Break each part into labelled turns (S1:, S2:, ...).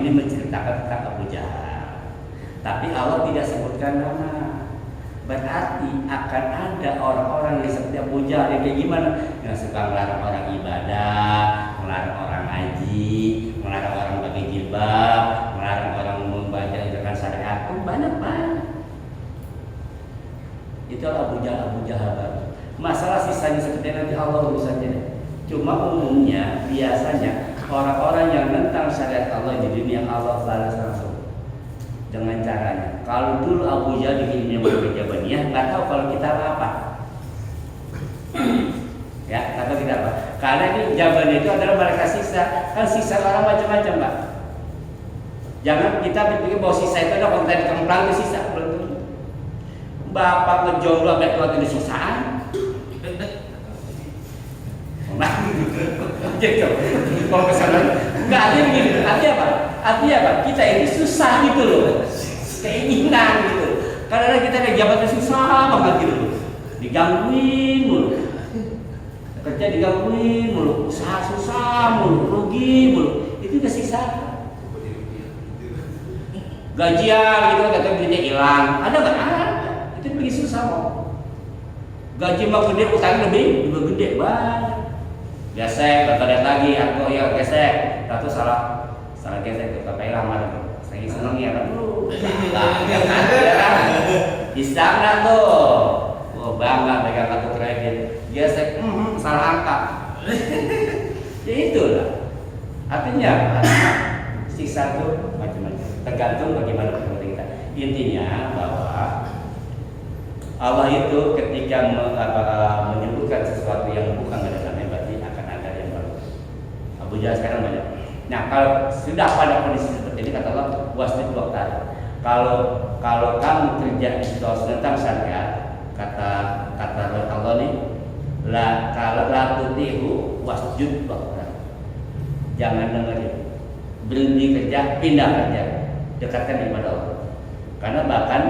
S1: ini menceritakan tentang Abu Jahal. Tapi Allah tidak sebutkan nama. Berarti akan ada orang-orang yang seperti Abu Jahal yang kayak gimana? Yang suka melarang orang ibadah, melarang orang haji, melarang orang pakai jilbab, melarang orang membaca ajaran syariat. Banyak. Itu Abu Jahal. Masalah sisanya seperti nanti Allah urusannya. Cuma umumnya biasanya orang-orang yang tentang syariat Allah di dunia Allah balas langsung dengan caranya. Kalau dulu Abu Jahal dikirimnya ke Jabaniyah, nggak tahu kalau kita apa. Ya, nggak tahu kita apa. Karena ini Jabaniyah itu adalah mereka sisa. Kan sisa orang macam-macam, Pak. Jangan kita berpikir bahwa sisa itu ada kalau tadi kemplang itu sisa. Bapak ngejomblo sampai tua itu sisaan. Gitu. Kalau kesana nggak ada begini. Artinya apa? Kita ini susah gitu loh. Keinginan gitu. Karena kita kayak jabatnya susah banget gitu. Digangguin mulu. Kerja digangguin mulu. Usaha susah mulu. Rugi mulu. Itu udah sisa. Gajian gitu kata duitnya hilang. Ada nggak? Ada. Itu lebih susah kok. Gaji mah gede, utang lebih gede banget. Gesek, kata lihat lagi, aku ya gesek, satu salah gesek tuh, kata lama tuh, lagi seneng ya kan, istana tuh, bangga pegang kartu kredit, gesek, salah angka, ya itulah, artinya sisa tuh macam-macam, tergantung bagaimana kepentingan kita. Intinya bahwa Allah itu ketika menyebutkan sesuatu yang bukan ada namanya, berarti akan ada yang baru. Abu Jahal sekarang banyak. Nah, kalau sudah pada kondisi seperti ini, kata Allah, wasbir waqtar. Kalau kamu kerja di situasi tentang syariat, kata Allah nih, kalau la tutihu wasjud waqtar. Jangan dengerin. Berhenti kerja, pindah kerja. Dekatkan ibadah Allah. Karena bahkan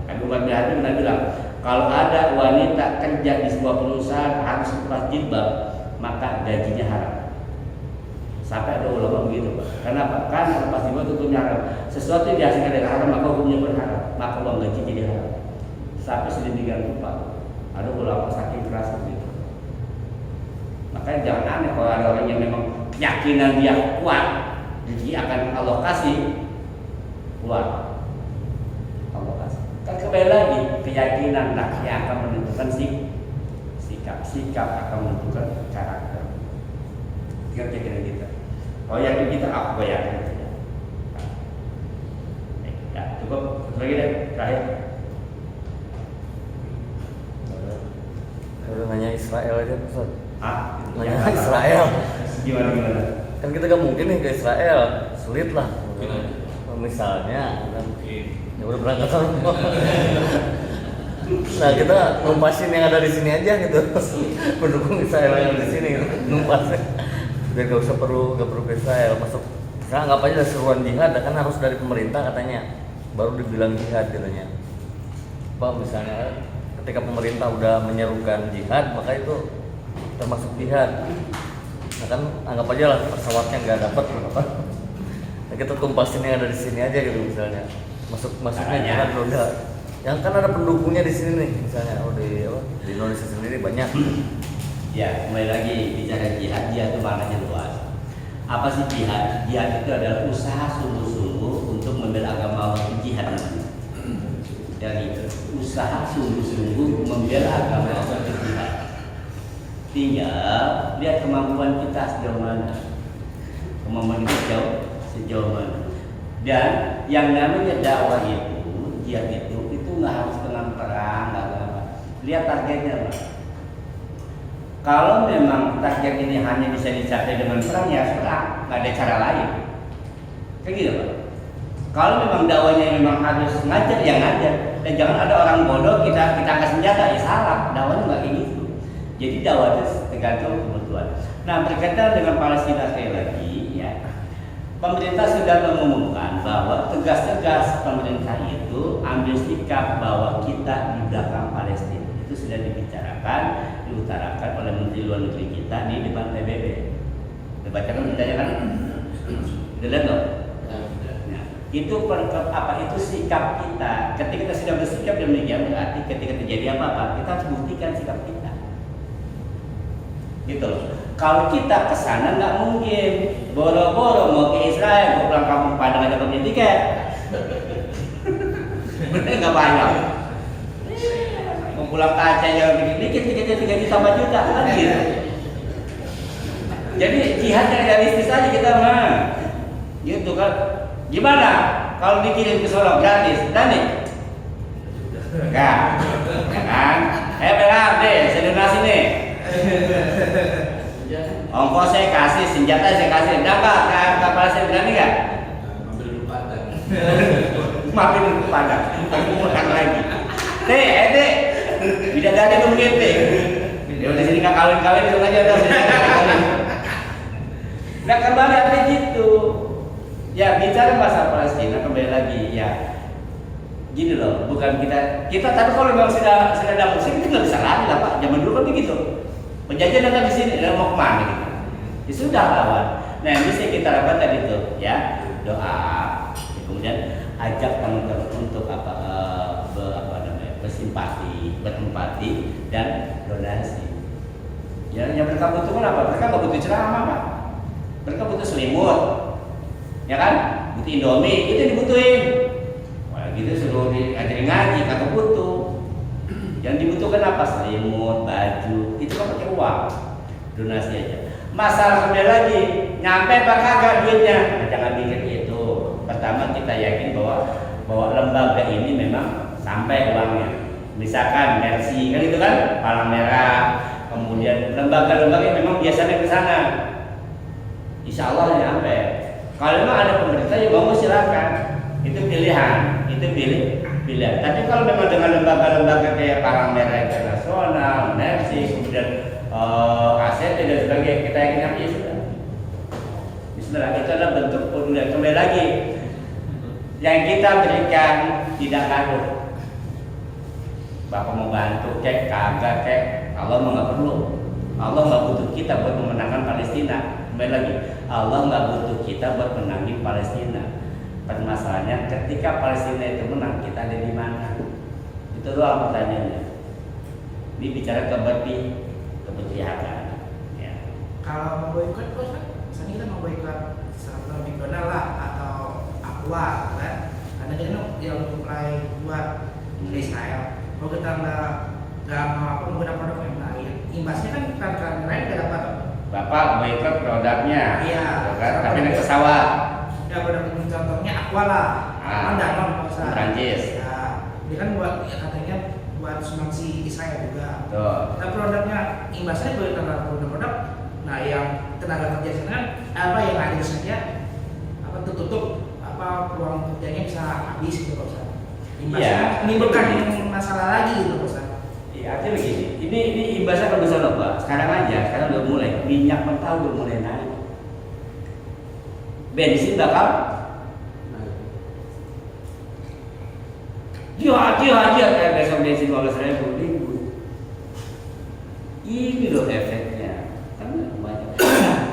S1: Abu Bakar Hatim pernah bilang, kalau ada wanita kerja di sebuah perusahaan harus lepas jilbab, maka gajinya haram. Sampai ada ulama begitu, Pak. Kenapa? Karena lepas jilbab itu hukumnya haram. Sesuatu yang dihasilkan dari haram maka hukumnya berharam. Maka uang gaji jadi haram. Sampai sedemikian rupa. Ada ulama saking keras begitu. Makanya jangan aneh kalau ada orang yang memang keyakinan dia kuat, rezeki akan Allah kasih, kuat. Kan kembali lagi keyakinan yang akan menentukan sikap akan menentukan karakter. Tinggal keyakinan kita. Kalau yakin kita, aku yakin kita. Ya, cukup. Satu lagi deh, terakhir.
S2: Kalau nanya Israel aja, Ustaz.
S1: Nanya
S2: Israel.
S1: Gimana?
S2: Kan kita gak mungkin nih ke Israel, sulit lah. Misalnya, ya udah berangkat sama. Nah, kita numpasin yang ada di sini aja gitu. Pendukung Israel yang di sini numpasin. Biar gak perlu ke Israel. Masuk. Sekarang anggap aja seruan jihad, kan harus dari pemerintah katanya. Baru dibilang jihad katanya. Apa misalnya ketika pemerintah udah menyerukan jihad, maka itu termasuk jihad. Nah kan anggap aja lah pesawatnya nggak dapat apa. Nah, kita tumpasin yang ada di sini aja gitu misalnya. Masuknya jihad udah. Yang kan ada pendukungnya di sini nih misalnya di Indonesia sendiri banyak.
S1: Ya, kembali lagi bicara jihad itu maknanya luas. Apa sih jihad? Jihad itu adalah usaha sungguh-sungguh untuk membela agama Allah, jihad namanya. Dari usaha sungguh-sungguh membela agama Allah, jihad. Tinggal lihat kemampuan kita sejauh mana. Kemampuan kita sejauh mana. Dan yang namanya dakwah itu, jihad itu nggak harus dengan perang, nggak apa. Lihat targetnya, Pak. Kalau memang target ini hanya bisa dicapai dengan perang, ya perang, nggak ada cara lain. Kayak gitu, Pak. Kalau memang dakwahnya memang harus ngajar, ya ngajar. Dan jangan ada orang bodoh kita angkat senjata, ya salah. Dakwahnya nggak kayak gitu. Jadi dakwah itu tergantung kebutuhan. Nah, berkaitan dengan Palestina sekali lagi, ya. Pemerintah sudah mengumumkan bahwa tegas-tegas pemerintah itu ambil sikap bahwa kita di belakang Palestina. Itu sudah dibicarakan, diutarakan oleh Menteri Luar Negeri kita di depan PBB. Dibacakan beritanya kan? Udah lihat dong? Itu itu sikap kita. Ketika kita sudah bersikap demikian, berarti ketika terjadi apa-apa kita harus buktikan sikap kita. Gitu loh. Kalau kita kesana nggak mungkin boro-boro mau ke Israel, mau pulang kampung Padang aja punya tiket. Bener nggak banyak. Mau pulang ke Aceh ya dikit tiketnya 3 juta 4 juta kan gitu. Jadi jihad yang realistis aja kita mah. Gitu kan. Gimana kalau dikirim ke Solo gratis? Berani? Enggak. Ya kan? Benar deh, saya donasi nih. Ongkos saya kasih, senjata saya kasih. Enggak, kapal saya berani enggak?
S3: Ambil dulu Padang.
S1: Maafin dulu Padang. Aku pulang lagi. Dek. Bidadari dong gitu. Dia udah sini nggak kawin-kawin itu aja udah. Nah kembali arti gitu. Ya bicara masalah Palestina kembali lagi ya. Gini loh, bukan kita tapi kalau memang sudah ada musim itu nggak bisa lagi lah Pak. Zaman dulu kan begitu. Penjajah datang di sini dan mau kemana gitu. Ya sudah lawan. Nah yang bisa kita lakukan tadi tuh ya doa. Kemudian ajak teman-teman untuk bersimpati, berempati dan donasi. Ya, yang mereka butuhkan apa? Mereka nggak butuh ceramah Pak. Mereka butuh selimut, ya kan? Butuh Indomie, itu yang dibutuhin. Wah gitu suruh diajarin ngaji, kagak butuh. Yang dibutuhkan apa? Selimut, baju, itu kan pakai uang, donasi aja. Masalah kembali lagi, nyampe apa kagak duitnya? Nah, jangan mikir itu. Pertama kita yakin bahwa lembaga ini memang sampai uangnya. Misalkan Mercy kan itu kan Palang Merah, kemudian lembaga-lembaga yang memang biasanya ke sana. Insya Allah nyampe. Kalau memang ada pemerintah yang mau silakan, itu pilihan, pilihan. Tapi kalau memang dengan lembaga-lembaga kayak Palang Merah Internasional, Mercy, kemudian ACT dan sebagainya, kita yakin apa ya sudah. Bismillah, itu adalah bentuk pedulian. Kembali lagi, yang kita berikan tidak kado. Bapak mau bantu kek, kagak kek, Allah nggak perlu. Allah nggak butuh kita buat memenangkan Palestina. Kembali lagi, Allah nggak butuh kita buat menangin Palestina. Permasalahannya ketika Palestina itu menang, kita ada di mana? Itu doang pertanyaannya. Ini bicara keberpihakan. Ya.
S4: Kalau mau boikot, misalnya kita mau boikot secara McDonald lah atau Aqua, kan? Karena dia untuk mulai buat Israel. Kalau kita nggak mau menggunakan produk yang lain, imbasnya kan lain nggak dapat.
S1: Bapak boikot produknya,
S4: Iya.
S1: kan? Tapi naik pesawat.
S4: Ya produk contohnya Aqua lah, Danone misalnya.
S1: Prancis.
S4: Ya, dia kan katanya buat sumbangsi Israel juga.
S1: Tuh.
S4: Nah produknya imbasnya karena produk-produk, nah yang tenaga kerja sana kan yang ada saja tutup peluang kerjanya bisa habis gitu Pak Ustaz.
S1: Iya.
S4: Menimbulkan masalah lagi gitu Pak Ustaz.
S1: Iya, artinya begini. Ini imbasnya kalau bisa loh Pak. Sekarang udah mulai minyak mentah udah mulai naik. Bensin bakal aja kayak besok bensin 12.000. Ini loh efeknya. Kan banyak.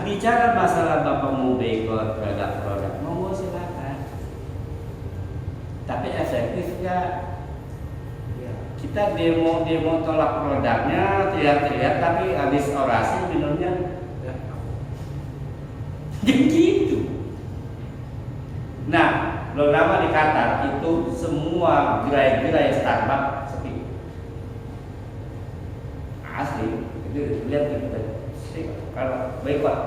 S1: Bicara masalah Bapak mau boikot produk-produk, mau silakan. Tapi efektif nggak? Ya. Kita demo tolak produknya, teriak-teriak, tapi habis orasi minumnya gitu. Nah, belum lama di Qatar itu semua gerai-gerai Starbucks sepi. Asli, itu lihat kita. Kalau boikot.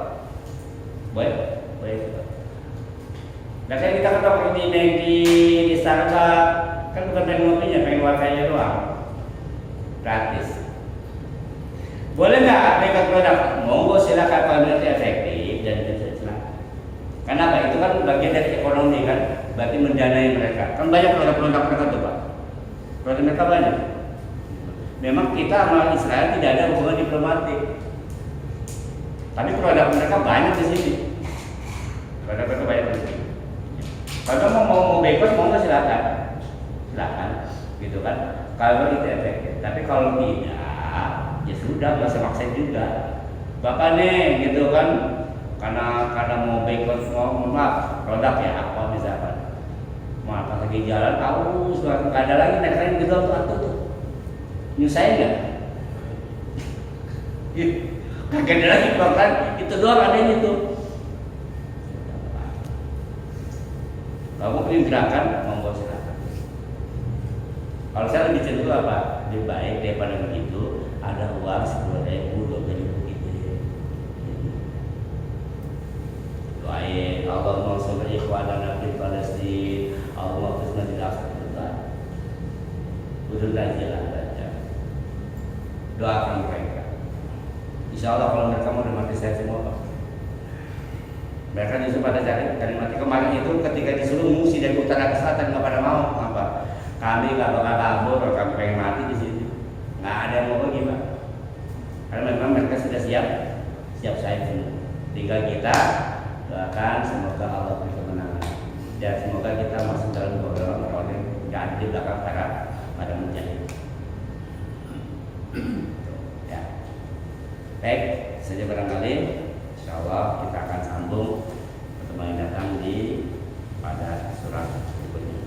S1: Nah kan kita ketemu di Starbucks kan bukan pengen ngopinya, pengen wifi-nya doang, gratis. Boleh nggak boikot produk? Monggo silakan kalau itu efektif dan silakan. Kenapa? Itu kan bagian dari ekonomi kan, berarti mendanai mereka. Kan banyak produk-produk mereka tuh Pak. Produk mereka banyak. Memang kita sama Israel tidak ada hubungan diplomatik. Tapi produk mereka banyak di sini. Produk mereka banyak di sini. Kalau mau boikot, mau nggak silakan, gitu kan. Kalau itu efektif. Tapi kalau tidak, ya sudah nggak usah maksain juga. Bapak nih, gitu kan, karena mau boikot, mau maaf produk ya apa misalkan. Maka lagi jalan aus, nggak ada lagi naik lain gitu tuh. Nyusahin nggak? Kagak ada lagi bahkan itu doang adanya tuh. Kamu punya gerakan, monggo silakan. Kalau saya lebih cenderung apa? Lebih baik daripada begitu ada uang 10.000, 20.000 gitu. Doain Allah mansur ikhwanana fil Palestin, Allah khusna bil akhirah. Udah aja lah baca. Doakan mereka. Insya Allah kalau mereka mau mati saya semua Pak. Mereka justru pada kalimat kemarin itu ketika disuruh mengungsi dari utara ke selatan nggak pada mau apa? Kami nggak bakal kabur, kami pengen mati di sini. Nggak ada yang mau pergi Pak. Karena memang mereka sudah siap saya semua. Tinggal kita doakan semoga Allah beri kemenangan dan semoga kita masuk dalam golongan orang yang nggak ada di belakang para mujahid. Ya. Baik, saja barangkali insya Allah kita akan sambung pertemuan yang datang pada surat berikutnya.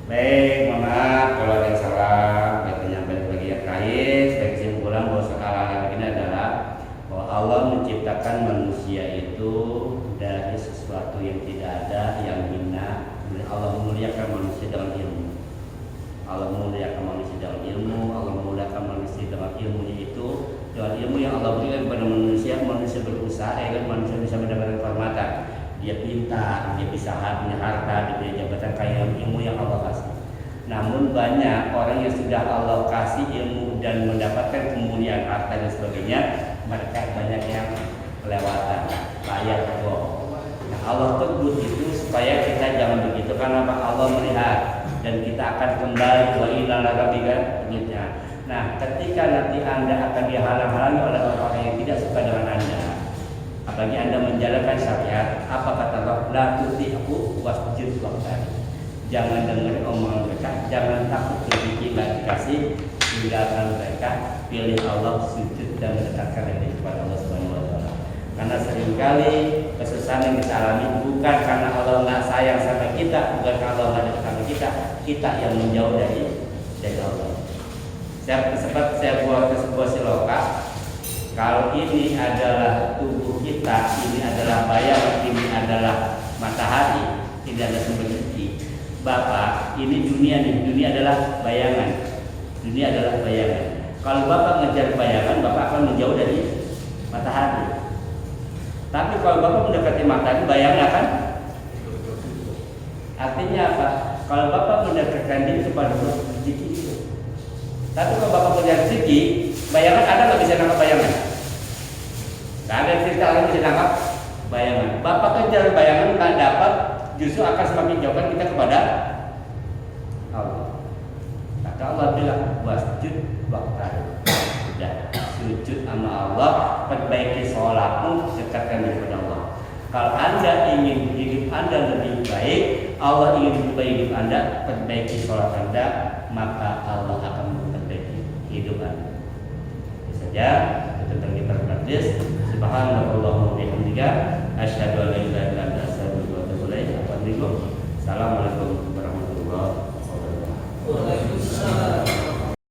S1: Baik, mohon maaf kalau ada yang salah, saya menyampaikan bagi yang terakhir. Sebagai kesimpulan bahwa soal ini adalah bahwa Allah menciptakan manusia itu dari sesuatu yang tidak ada, yang hina. Kemudian Allah memuliakan manusia dengan ilmu. Allah memuliakan manusia dengan ilmu. Allah memuliakan manusia dengan ilmunya itu. Dengan ilmu yang Allah berikan kepada manusia berusaha agar manusia bisa mendapatkan kehormatan. Dia pintar, dia bisa punya harta, dia punya jabatan kaya, ilmu yang Allah kasih. Namun banyak orang yang sudah Allah kasih ilmu dan mendapatkan kemuliaan harta dan sebagainya, mereka banyak yang kelewatan, layar bohong. Nah, Allah tegur itu supaya kita jangan begitu karena Allah melihat dan kita akan kembali wa ila rabbika begitu. Nah, ketika nanti Anda akan dihalang-halangi oleh orang-orang yang tidak suka dengan Anda, apalagi Anda menjalankan syariat, apa kata Allah? La tuti'hu wasjud waqtari. Jangan dengar omongan mereka, jangan takut berpikir nggak dikasih, tinggalkan mereka, pilih Allah, sujud dan mendekatkan diri kepada Allah Subhanahu wa taala. Karena seringkali kesusahan yang kita alami bukan karena Allah nggak sayang sama kita, bukan karena Allah nggak dekat sama kita yang menjauh dari Allah. Saya buat sebuah siloka. Kalau ini adalah tubuh kita, ini adalah bayang, ini adalah matahari, tidak ada sumber rezeki. Bapak, ini dunia nih, dunia adalah bayangan. Dunia adalah bayangan. Kalau Bapak ngejar bayangan, Bapak akan menjauh dari matahari. Tapi kalau Bapak mendekati matahari, bayangan akan. Artinya apa? Kalau Bapak mendekatkan diri kepada rezeki itu. Tapi kalau Bapak punya rezeki, bayangan ada nggak bisa nangkap bayangan? Nggak ada cerita orang bisa nangkap bayangan. Bapak kejar bayangan nggak dapat, justru akan semakin jauhkan kita kepada Allah. Maka Allah bilang wasjud waqtari. Sudah sujud sama Allah, perbaiki sholatmu, dekatkan diri kepada Allah. Kalau Anda ingin hidup Anda lebih baik, Allah ingin berubah hidup Anda, perbaiki sholat Anda, maka Allah akan memperbaiki hidup Anda. Itu saja tentang kita praktis. Subhanallahumma wa bihamdika asyhadu an la ilaha illa anta astaghfiruka wa atubu ilaik. Assalamualaikum.